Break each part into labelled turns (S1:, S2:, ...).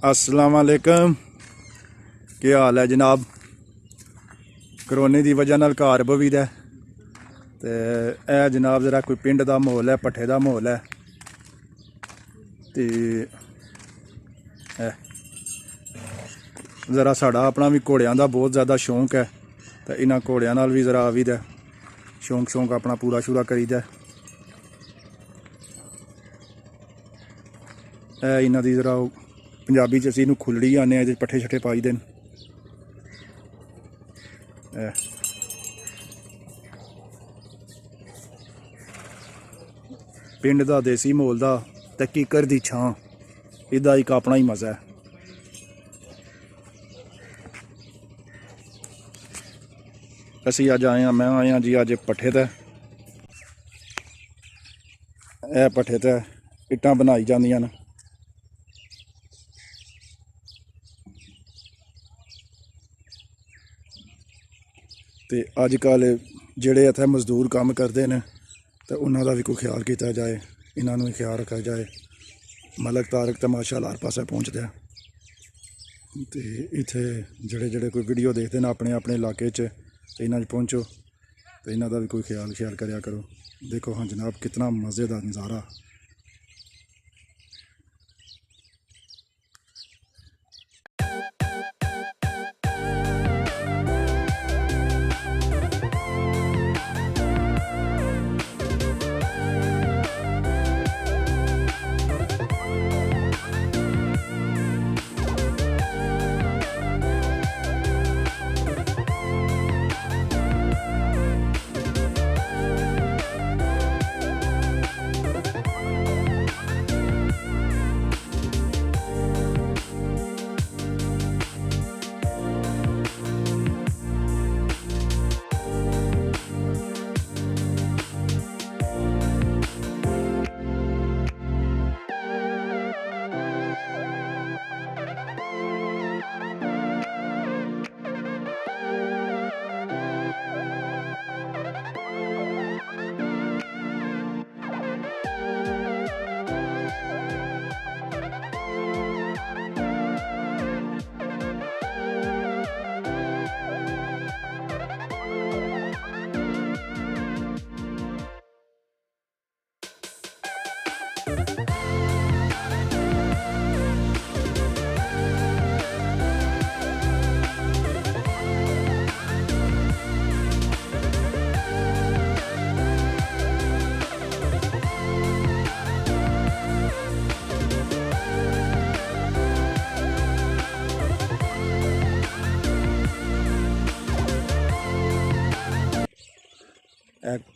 S1: अस्सलाम वालेकुम। क्या हाल है जनाब? करोने की वजह नाल घर बवी दा ते ए जनाब जरा कोई पिंड का माहौल है, पट्ठे का माहौल है। तो जरा साड़ा अपना भी घोड़ियां का बहुत ज़्यादा शौक है, तो इन्हां घोड़ियां नाल भी जरा आवी दा शौक अपना पूरा शूरा करीदा। इन्हां दी जरा पंजाबी च असीं खुलड़ी आने पट्ठे छट्ठे पाई दे। पिंड का देसी माहौल का ते कीकर दी छां, इहदा एक अपना ही मज़ा है। असी अज आए हैं, मैं आया जी अज पट्ठे ते। यह पट्ठे ते इट्टां बनाई जांदियां न। ते अजकल जिहड़े इत्थै मजदूर काम करते हैं तो उन्हों का भी कोई ख्याल किया जाए, इन्हों भी ख्याल रखा जाए। मलक तारक तो माशाअल्लाह हर पासे पहुँचते हैं। तो इत्थे जेड़े जेड़े कोई वीडियो देखते हैं अपने अपने इलाके च, तो इन्हों पहुँचो तो इन्हों का भी कोई ख्याल कराया करो। देखो हाँ जनाब, कितना मज़े का नज़ारा।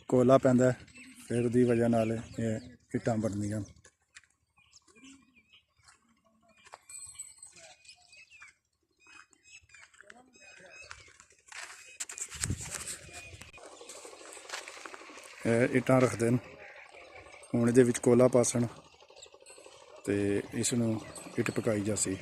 S1: कोला पैंदा फिर उसकी वजह नाल इट्टां बनदियां। इट्टां रखते हैं, हुण इहदे विच कोला पासन ते इसनूं इट पकाई जासी।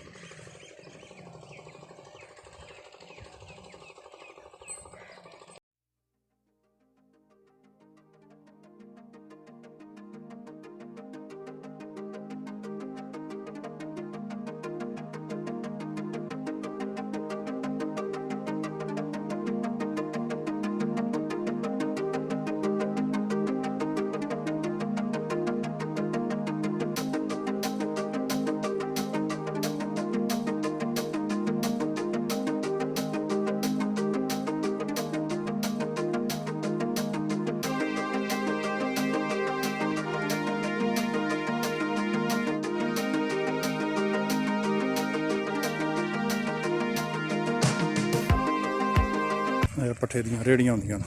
S1: पट्ठे दियां रेहड़ियां होंदियां न।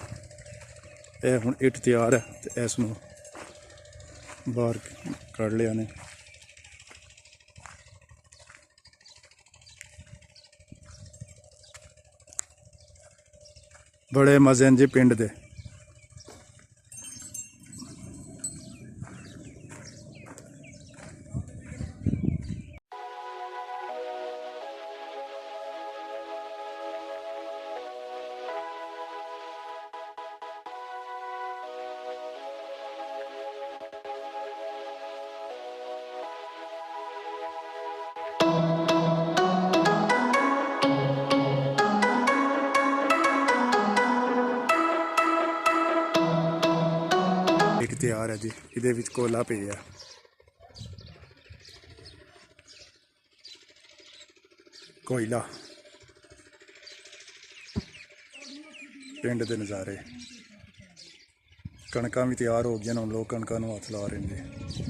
S1: यह हुण इट तैयार है तो इसनूं बाहर कढ़ लिया ने। बड़े मजे न जी पिंड दे। ਤਿਆਰ ਹੈ ਜੀ। ਇਹਦੇ ਵਿੱਚ ਕੋਲਾ ਪਿਆ, ਕੋਇਲਾ। ਪਿੰਡ ਦੇ ਨਜ਼ਾਰੇ। ਕਣਕਾਂ ਵੀ ਤਿਆਰ ਹੋ ਗਈਆਂ ਨੇ, ਹੁਣ ਲੋਕ ਕਣਕਾਂ ਨੂੰ ਹੱਥ ਲਾ ਰਹੇ ਨੇ।